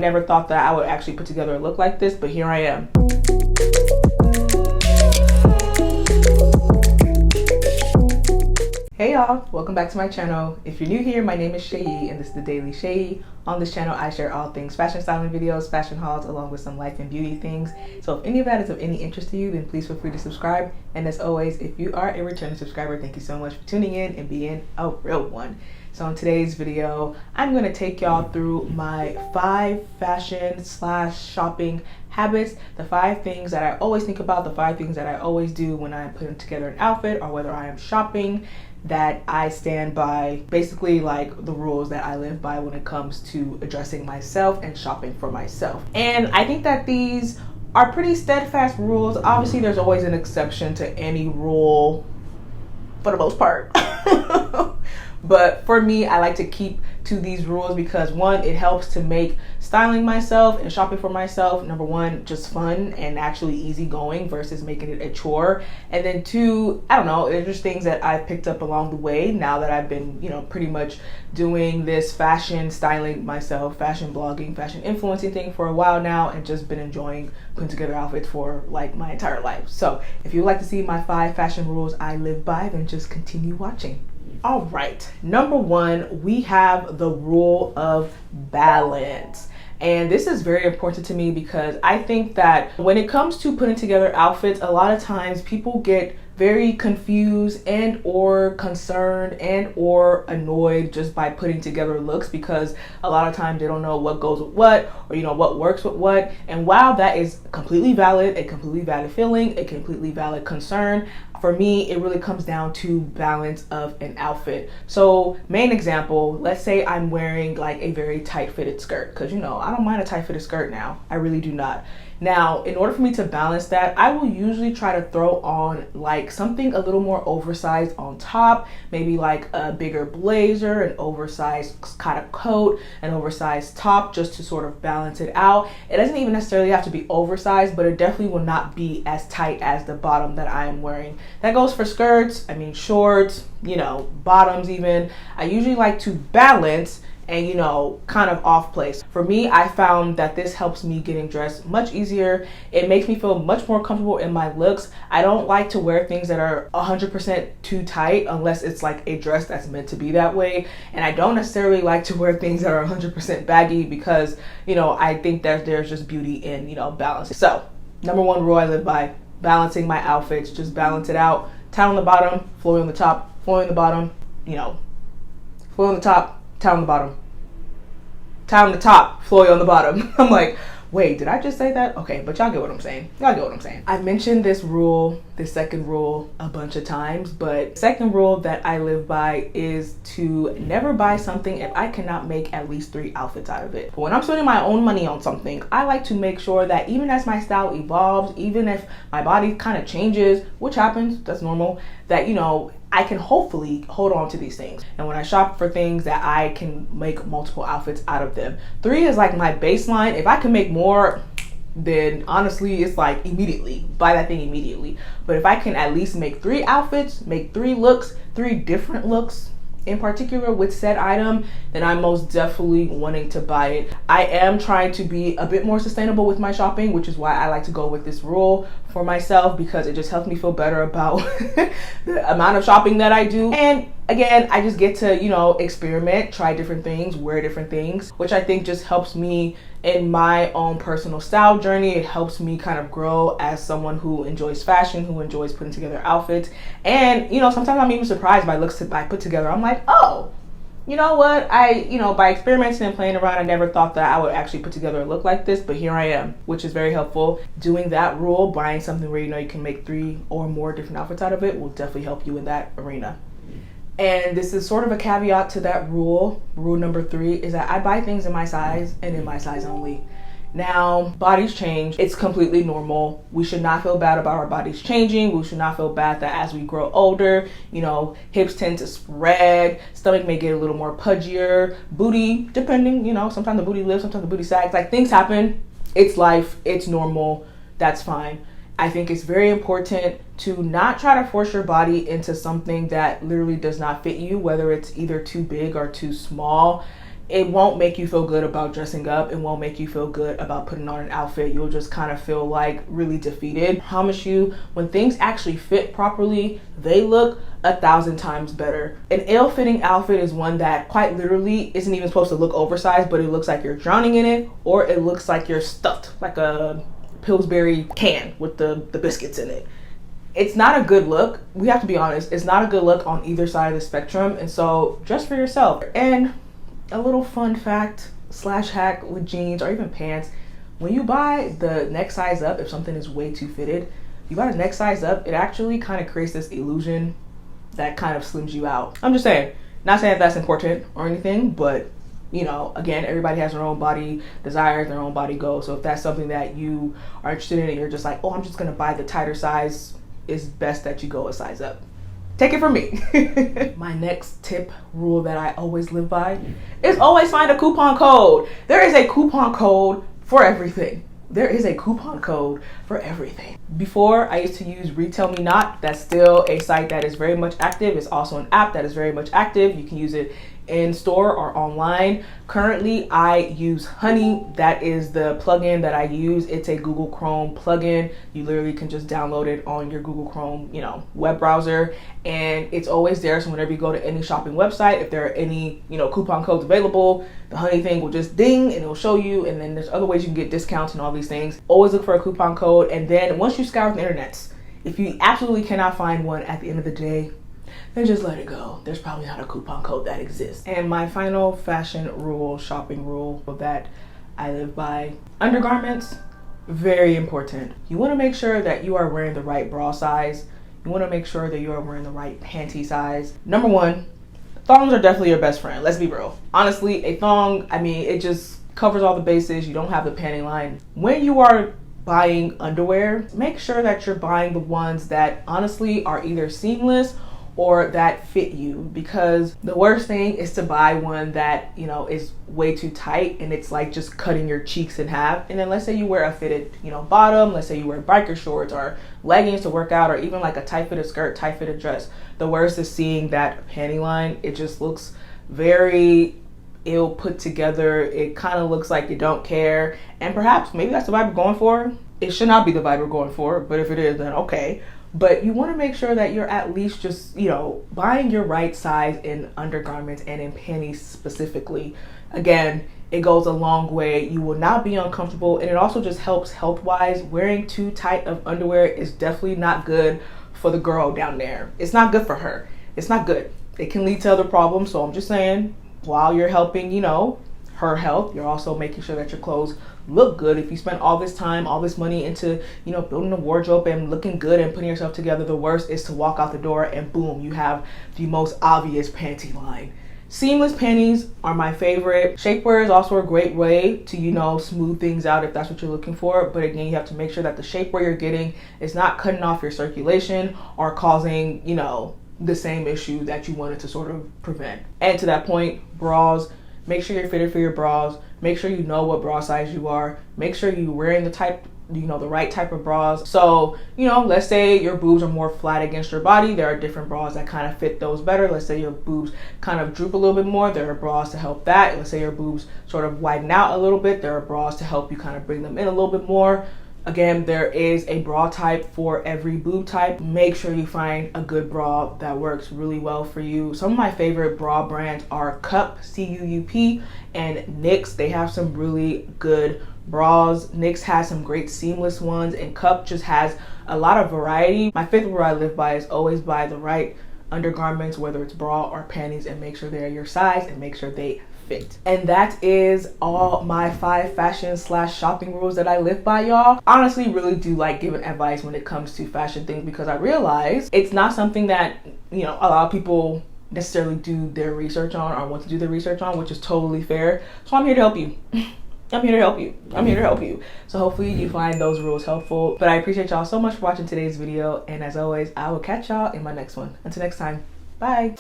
Never thought that I would actually put together a look like this, but here I am. Hey y'all, welcome back to my channel. If you're new here, my name is Seyi and this is the Daily Seyi. On this channel, I share all things fashion styling videos, fashion hauls, along with some life and beauty things. So if any of that is of any interest to you, then please feel free to subscribe. And as always, if you are a returning subscriber, thank you so much for tuning in and being a real one. So in today's video, I'm going to take y'all through my 5 fashion / shopping habits, the 5 things that I always think about, the 5 things that I always do when I'm putting together an outfit or whether I am shopping, that I stand by, basically like the rules that I live by when it comes to addressing myself and shopping for myself. And I think that these are pretty steadfast rules. Obviously, there's always an exception to any rule for the most part. But for me, I like to keep to these rules because 1, it helps to make styling myself and shopping for myself, number 1, just fun and actually easygoing versus making it a chore. And then 2, I don't know, there's just things that I've picked up along the way now that I've been, pretty much doing this fashion styling myself, fashion blogging, fashion influencing thing for a while now, and just been enjoying putting together outfits for like my entire life. So if you'd like to see my 5 fashion rules I live by, then just continue watching. All right, number 1, we have the rule of balance. And this is very important to me because I think that when it comes to putting together outfits, a lot of times people get very confused and or concerned and or annoyed just by putting together looks, because a lot of times they don't know what goes with what, or what works with what. And while that is completely valid, a completely valid feeling, a completely valid concern, for me, it really comes down to balance of an outfit. So main example, let's say I'm wearing like a very tight fitted skirt, because I don't mind a tight fitted skirt now. I really do not. Now, in order for me to balance that, I will usually try to throw on like something a little more oversized on top, maybe like a bigger blazer, an oversized kind of coat, an oversized top, just to sort of balance it out. It doesn't even necessarily have to be oversized, but it definitely will not be as tight as the bottom that I am wearing. That goes for skirts, shorts, bottoms even. I usually like to balance and kind of off place. For me, I found that this helps me getting dressed much easier. It makes me feel much more comfortable in my looks. I don't like to wear things that are 100% too tight unless it's like a dress that's meant to be that way. And I don't necessarily like to wear things that are 100% baggy because, I think that there's just beauty in, balance. So, number 1 rule I live by, balancing my outfits, just balance it out. Tie on the bottom, flowy on the top, flowy on the bottom, flowy on the top, tie on the bottom. Tie on the top, flowy on the bottom. I'm like, wait, did I just say that? Okay, but y'all get what I'm saying. I've mentioned this second rule a bunch of times, but second rule that I live by is to never buy something if I cannot make at least 3 outfits out of it. But when I'm spending my own money on something, I like to make sure that even as my style evolves, even if my body kind of changes, which happens, that's normal, that I can hopefully hold on to these things. And when I shop for things, that I can make multiple outfits out of them. 3 is like my baseline. If I can make more, then honestly, it's like immediately, buy that thing immediately. But if I can at least make 3 outfits, make 3 looks, 3 different looks in particular with said item, then I'm most definitely wanting to buy it. I am trying to be a bit more sustainable with my shopping, which is why I like to go with this rule for myself, because it just helps me feel better about the amount of shopping that I do. And again, I just get to, experiment, try different things, wear different things, which I think just helps me in my own personal style journey. It helps me kind of grow as someone who enjoys fashion, who enjoys putting together outfits. And, sometimes I'm even surprised by looks that I put together. I'm like, oh, you know what? By experimenting and playing around, I never thought that I would actually put together a look like this, but here I am, which is very helpful. Doing that rule, buying something where you can make 3 or more different outfits out of it, will definitely help you in that arena. And this is sort of a caveat to that rule. Rule number 3 is that I buy things in my size and in my size only. Now, bodies change. It's completely normal. We should not feel bad about our bodies changing. We should not feel bad that as we grow older, hips tend to spread, stomach may get a little more pudgier, booty, depending, sometimes the booty lifts, sometimes the booty sags. Like, things happen. It's life. It's normal. That's fine. I think it's very important to not try to force your body into something that literally does not fit you, whether it's either too big or too small. it won't make you feel good about dressing up. It won't make you feel good about putting on an outfit. You'll just kind of feel like really defeated. I promise you, when things actually fit properly, they look 1,000 times better. An ill-fitting outfit is one that quite literally isn't even supposed to look oversized, but it looks like you're drowning in it, or it looks like you're stuffed like a Pillsbury can with the biscuits in it. It's not a good look. We have to be honest. It's not a good look on either side of the spectrum. And so dress for yourself. And a little fun fact / hack with jeans or even pants, when you buy the next size up, if something is way too fitted, you buy the next size up, it actually kind of creates this illusion that kind of slims you out. I'm just saying, not saying that that's important or anything, but you know, again, everybody has their own body desires, their own body goals. So if that's something that you are interested in and you're just like, oh, I'm just gonna buy the tighter size, it's best that you go a size up. Take it from me. My next tip, rule that I always live by is always find a coupon code. There is a coupon code for everything. There is a coupon code for everything. Before, I used to use Retail Me Not. That's still a site that is very much active. It's also an app that is very much active. You can use it in store or online. Currently, I use Honey. That is the plugin that I use. It's a Google Chrome plugin. You literally can just download it on your Google Chrome, you know, web browser, and it's always there. So whenever you go to any shopping website, if there are any, you know, coupon codes available, the Honey thing will just ding and it'll show you. And then there's other ways you can get discounts and all these things. Always look for a coupon code. And then once you scour the internets, if you absolutely cannot find one at the end of the day, then just let it go. There's probably not a coupon code that exists. And my final fashion rule, shopping rule that I live by, undergarments, very important. You want to make sure that you are wearing the right bra size. You want to make sure that you are wearing the right panty size. Number one, thongs are definitely your best friend. Let's be real. Honestly, a thong, I mean, it just covers all the bases. You don't have the panty line. When you are buying underwear, make sure that you're buying the ones that honestly are either seamless or that fit you, because the worst thing is to buy one that, you know, is way too tight and it's like just cutting your cheeks in half. And then let's say you wear a fitted, you know, bottom, let's say you wear biker shorts or leggings to work out, or even like a tight fitted skirt, tight fitted dress. The worst is seeing that panty line. It just looks very ill put together. It kind of looks like you don't care, and perhaps maybe that's the vibe we're going for. It should not be the vibe we're going for, but if it is, then okay. But you want to make sure that you're at least just, you know, buying your right size in undergarments and in panties specifically. Again, it goes a long way. You will not be uncomfortable, and it also just helps health-wise. Wearing too tight of underwear is definitely not good for the girl down there. It's not good for her. It's not good. It can lead to other problems. So I'm just saying, while you're helping, you know, her health, you're also making sure that your clothes look good. If you spend all this time, all this money into, you know, building a wardrobe and looking good and putting yourself together, the worst is to walk out the door and boom, you have the most obvious panty line. Seamless panties are my favorite. Shapewear is also a great way to, you know, smooth things out if that's what you're looking for. But again, you have to make sure that the shapewear you're getting is not cutting off your circulation or causing, you know, the same issue that you wanted to sort of prevent. And to that point, bras, make sure you're fitted for your bras. Make sure you know what bra size you are. Make sure you're wearing the type, you know, the right type of bras. So, you know, let's say your boobs are more flat against your body. There are different bras that kind of fit those better. Let's say your boobs kind of droop a little bit more. There are bras to help that. Let's say your boobs sort of widen out a little bit. There are bras to help you kind of bring them in a little bit more. Again, there is a bra type for every boob type. Make sure you find a good bra that works really well for you. Some of my favorite bra brands are Cup, C-U-U-P, and NYX. They have some really good bras. NYX has some great seamless ones, and Cup just has a lot of variety. My fifth rule I live by is always buy the right undergarments, whether it's bra or panties, and make sure they're your size and make sure they fit. And that is all my 5 fashion / shopping rules that I live by, y'all. Honestly, really do like giving advice when it comes to fashion things, because I realize it's not something that, you know, a lot of people necessarily do their research on or want to do their research on, which is totally fair. So I'm here to help you. I'm here to help you. I'm here to help you. So hopefully you find those rules helpful. But I appreciate y'all so much for watching today's video. And as always, I will catch y'all in my next one. Until next time, bye.